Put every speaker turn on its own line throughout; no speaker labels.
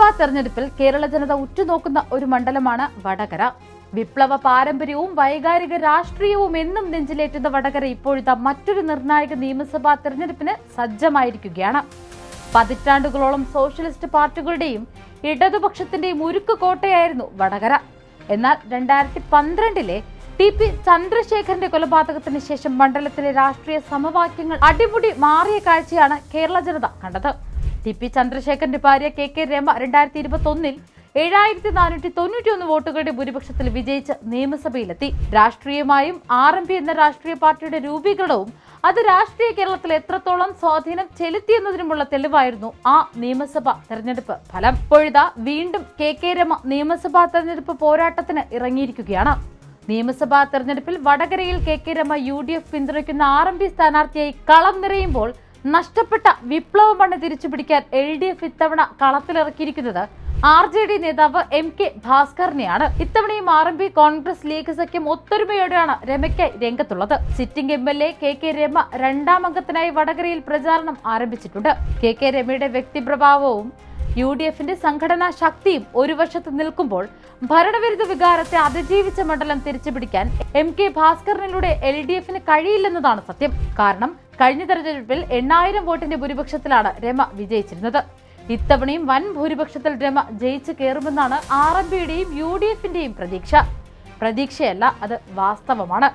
നിയമസഭാ തെരഞ്ഞെടുപ്പിൽ കേരള ജനത ഉറ്റുനോക്കുന്ന ഒരു മണ്ഡലമാണ് വടകര. വിപ്ലവ പാരമ്പര്യവും വൈകാരിക രാഷ്ട്രീയവും എന്നും നെഞ്ചിലേറ്റുന്ന വടകര ഇപ്പോഴത്തെ മറ്റൊരു നിർണായക നിയമസഭാ തെരഞ്ഞെടുപ്പിന് സജ്ജമായിരിക്കുകയാണ്. പതിറ്റാണ്ടുകളോളം സോഷ്യലിസ്റ്റ് പാർട്ടികളുടെയും ഇടതുപക്ഷത്തിന്റെയും ഉരുക്ക് കോട്ടയായിരുന്നു വടകര. എന്നാൽ 2012 ടി.പി. ചന്ദ്രശേഖരന്റെ കൊലപാതകത്തിന് ശേഷം മണ്ഡലത്തിലെ രാഷ്ട്രീയ സമവാക്യങ്ങൾ അടിമുടി മാറിയ കാഴ്ചയാണ് കേരള ജനത കണ്ടത്. ടി.പി. ചന്ദ്രശേഖരന്റെ ഭാര്യ കെ രമ 2021 7491 വോട്ടുകളുടെ ഭൂരിപക്ഷത്തിൽ വിജയിച്ച് നിയമസഭയിലെത്തി. രാഷ്ട്രീയമായും RMP എന്ന രാഷ്ട്രീയ പാർട്ടിയുടെ രൂപീകരണവും അത് രാഷ്ട്രീയ കേരളത്തിൽ എത്രത്തോളം സ്വാധീനം ചെലുത്തിയെന്നതിനുമുള്ള തെളിവായിരുന്നു ആ നിയമസഭാ തെരഞ്ഞെടുപ്പ് ഫലം. ഇപ്പോഴിതാ വീണ്ടും കെ രമ നിയമസഭാ തെരഞ്ഞെടുപ്പ് പോരാട്ടത്തിന് ഇറങ്ങിയിരിക്കുകയാണ്. നിയമസഭാ തെരഞ്ഞെടുപ്പിൽ വടകരയിൽ കെ രമ UDF പിന്തുണയ്ക്കുന്ന RMP സ്ഥാനാർത്ഥിയായി കളം നിറയുമ്പോൾ നഷ്ടപ്പെട്ട വിപ്ലവ മണ്ണ് തിരിച്ചുപിടിക്കാൻ LDF ഇത്തവണ കളത്തിലിറക്കിയിരിക്കുന്നത് RJD നേതാവ് MK ഭാസ്കറിനെയാണ്. ഇത്തവണയും RMP കോൺഗ്രസ് ലീഗ് സഖ്യം ഒത്തൊരുമയോടെയാണ് രമയ്ക്കായി രംഗത്തുള്ളത്. സിറ്റിംഗ് MLA കെ രമ രണ്ടാം അംഗത്തിനായി വടകരയിൽ പ്രചാരണം ആരംഭിച്ചിട്ടുണ്ട്. കെ രമയുടെ വ്യക്തിപ്രഭാവവും UDFന്റെ സംഘടനാ ശക്തിയും ഒരു വശത്ത് നിൽക്കുമ്പോൾ ഭരണവിരുദ്ധ വികാരത്തെ അതിജീവിച്ച മണ്ഡലം തിരിച്ചുപിടിക്കാൻ MK ഭാസ്കറിനിലൂടെ LDFന് കഴിയില്ലെന്നതാണ് സത്യം. കാരണം കഴിഞ്ഞ തെരഞ്ഞെടുപ്പിൽ 8000 വോട്ടിന്റെ ഭൂരിപക്ഷത്തിലാണ് രമ വിജയിച്ചിരുന്നത്. ഇത്തവണയും വൻ ഭൂരിപക്ഷത്തിൽ രമ ജയിച്ചു കയറുമെന്നാണ് RMPയുടെയും UDFന്റെയും പ്രതീക്ഷയല്ല, അത് വാസ്തവമാണ്.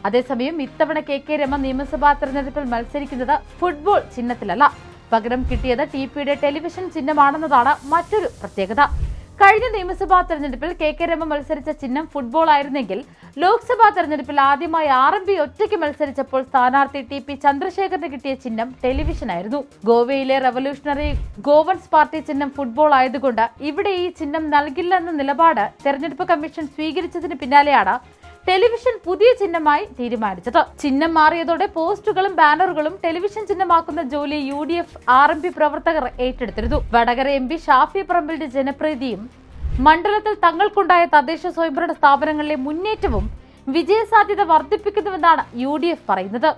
അതേസമയം ഇത്തവണ കെ രമ നിയമസഭാ തെരഞ്ഞെടുപ്പിൽ മത്സരിക്കുന്നത് ഫുട്ബോൾ ചിഹ്നത്തിലല്ല, പകരം കിട്ടിയത് ടിപിയുടെ ടെലിവിഷൻ ചിഹ്നമാണെന്നതാണ് മറ്റൊരു പ്രത്യേകത. കഴിഞ്ഞ നിയമസഭാ തെരഞ്ഞെടുപ്പിൽ കെ രമ മത്സരിച്ച ചിഹ്നം ഫുട്ബോൾ ആയിരുന്നെങ്കിൽ ലോക്സഭാ തെരഞ്ഞെടുപ്പിൽ ആദ്യമായി RMP ഒറ്റയ്ക്ക് മത്സരിച്ചപ്പോൾ സ്ഥാനാർത്ഥി ടി.പി. ചന്ദ്രശേഖരന് കിട്ടിയ ചിഹ്നം ടെലിവിഷൻ ആയിരുന്നു. ഗോവയിലെ റവല്യൂഷണറി ഗോവൻസ് പാർട്ടി ചിഹ്നം ഫുട്ബോൾ ആയതുകൊണ്ട് ഇവിടെ ഈ ചിഹ്നം നൽകില്ലെന്ന നിലപാട് തെരഞ്ഞെടുപ്പ് കമ്മീഷൻ സ്വീകരിച്ചതിന് പിന്നാലെയാണ് ടെലിവിഷൻ പുതിയ ചിഹ്നമായി തീരുമാനിച്ചത്. ചിഹ്നം മാറിയതോടെ പോസ്റ്ററുകളും ബാനറുകളും ടെലിവിഷൻ ചിഹ്നമാക്കുന്ന ജോലി UDF RMP പ്രവർത്തകർ ഏറ്റെടുത്തിരുന്നു. വടകര MP ഷാഫി പറമ്പിലിന്റെ ജനപ്രീതിയും മണ്ഡലത്തിൽ തങ്ങൾക്കുണ്ടായ തദ്ദേശ സ്വയംഭരണ സ്ഥാപനങ്ങളിലെ മുന്നേറ്റവും വിജയസാധ്യത വർദ്ധിപ്പിക്കുന്നുവെന്നാണ് UDF പറയുന്നത്.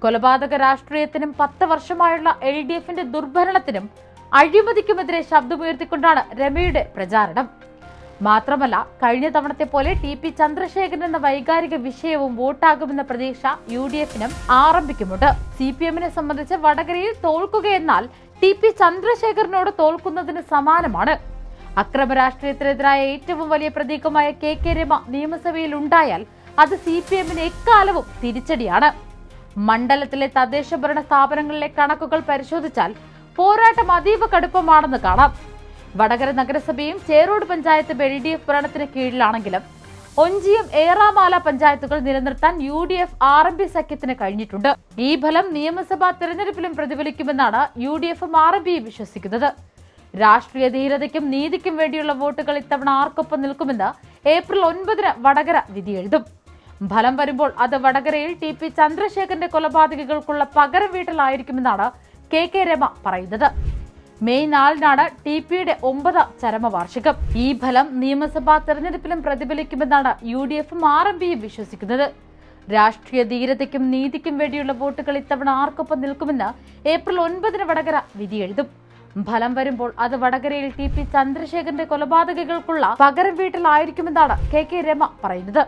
കൊലപാതക രാഷ്ട്രീയത്തിനും 10 വർഷമായുള്ള LDFന്റെ ദുർഭരണത്തിനും അഴിമതിക്കുമെതിരെ ശബ്ദമുയർത്തിക്കൊണ്ടാണ് രമയുടെ പ്രചാരണം. മാത്രമല്ല, കഴിഞ്ഞ തവണത്തെ പോലെ ടി.പി. ചന്ദ്രശേഖരൻ എന്ന വൈകാരിക വിഷയവും വോട്ടാകുമെന്ന പ്രതീക്ഷ UDFനും RMPക്കുമുണ്ട്. CPMനെ സംബന്ധിച്ച് വടകരയിൽ തോൽക്കുകയെന്നാൽ ടി.പി. ചന്ദ്രശേഖരനോട് തോൽക്കുന്നതിന് സമാനമാണ്. അക്രമ രാഷ്ട്രീയത്തിനെതിരായ ഏറ്റവും വലിയ പ്രതീകമായ കെ രമ നിയമസഭയിൽ ഉണ്ടായാൽ അത് CPMന് എക്കാലവും തിരിച്ചടിയാണ്. മണ്ഡലത്തിലെ തദ്ദേശ ഭരണ സ്ഥാപനങ്ങളിലെ കണക്കുകൾ പരിശോധിച്ചാൽ പോരാട്ടം അതീവ കടുപ്പമാണെന്ന് കാണാം. വടകര നഗരസഭയും ചേറോട് പഞ്ചായത്ത് LDF ഭരണത്തിന് കീഴിലാണെങ്കിലും ഒഞ്ചിയം ഏറാമാല പഞ്ചായത്തുകൾ നിലനിർത്താൻ UDF RMP സഖ്യത്തിന് കഴിഞ്ഞിട്ടുണ്ട്. ഈ ഫലം നിയമസഭാ തെരഞ്ഞെടുപ്പിലും പ്രതിഫലിക്കുമെന്നാണ് UDFും RMPയും വിശ്വസിക്കുന്നത്. രാഷ്ട്രീയ ധീരതയ്ക്കും നീതിക്കും വേണ്ടിയുള്ള വോട്ടുകൾ ഇത്തവണ ആർക്കൊപ്പം നിൽക്കുമെന്ന് ഏപ്രിൽ 9 വടകര വിധിയെഴുതും. ഫലം വരുമ്പോൾ അത് വടകരയിൽ ടി.പി. ചന്ദ്രശേഖരന്റെ കൊലപാതകികൾക്കുള്ള പകരം വീട്ടലായിരിക്കുമെന്നാണ് കെ രമ പറയുന്നത്. മെയ് 4 ടിപിയുടെ 9ാം ചരമവാർഷികം. ഈ ഫലം നിയമസഭാ തെരഞ്ഞെടുപ്പിലും പ്രതിഫലിക്കുമെന്നാണ് UDFും RMPയും വിശ്വസിക്കുന്നത്. രാഷ്ട്രീയ ധീരതയ്ക്കും നീതിക്കും വേണ്ടിയുള്ള വോട്ടുകൾ ഇത്തവണ ആർക്കൊപ്പം നിൽക്കുമെന്ന് ഏപ്രിൽ 9 വടകര വിധിയെഴുതും. ഫലം വരുമ്പോൾ അത് വടകരയിൽ ടി.പി. ചന്ദ്രശേഖരന്റെ കൊലപാതകികൾക്കുള്ള പകരം വീട്ടലായിരിക്കുമെന്നാണ് കെ രമ പറയുന്നത്.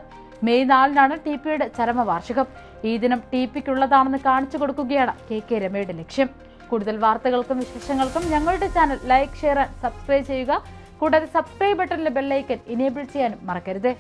മെയ് 4 ടിപിയുടെ ചരമവാർഷികം. ഈ ദിനം ടിപിക്കുള്ളതാണെന്ന് കാണിച്ചു കൊടുക്കുകയാണ് കെ രമയുടെ ലക്ഷ്യം. കൂടുതൽ വാർത്തകൾക്കും വിശേഷങ്ങൾക്കും ഞങ്ങളുടെ channel like, share and subscribe ചെയ്യുക. കൂടാതെ സബ്സ്ക്രൈബ് ബട്ടണിലെ ബെല്ലൈക്കൻ ഇനേബിൾ ചെയ്യാനും മറക്കരുത്.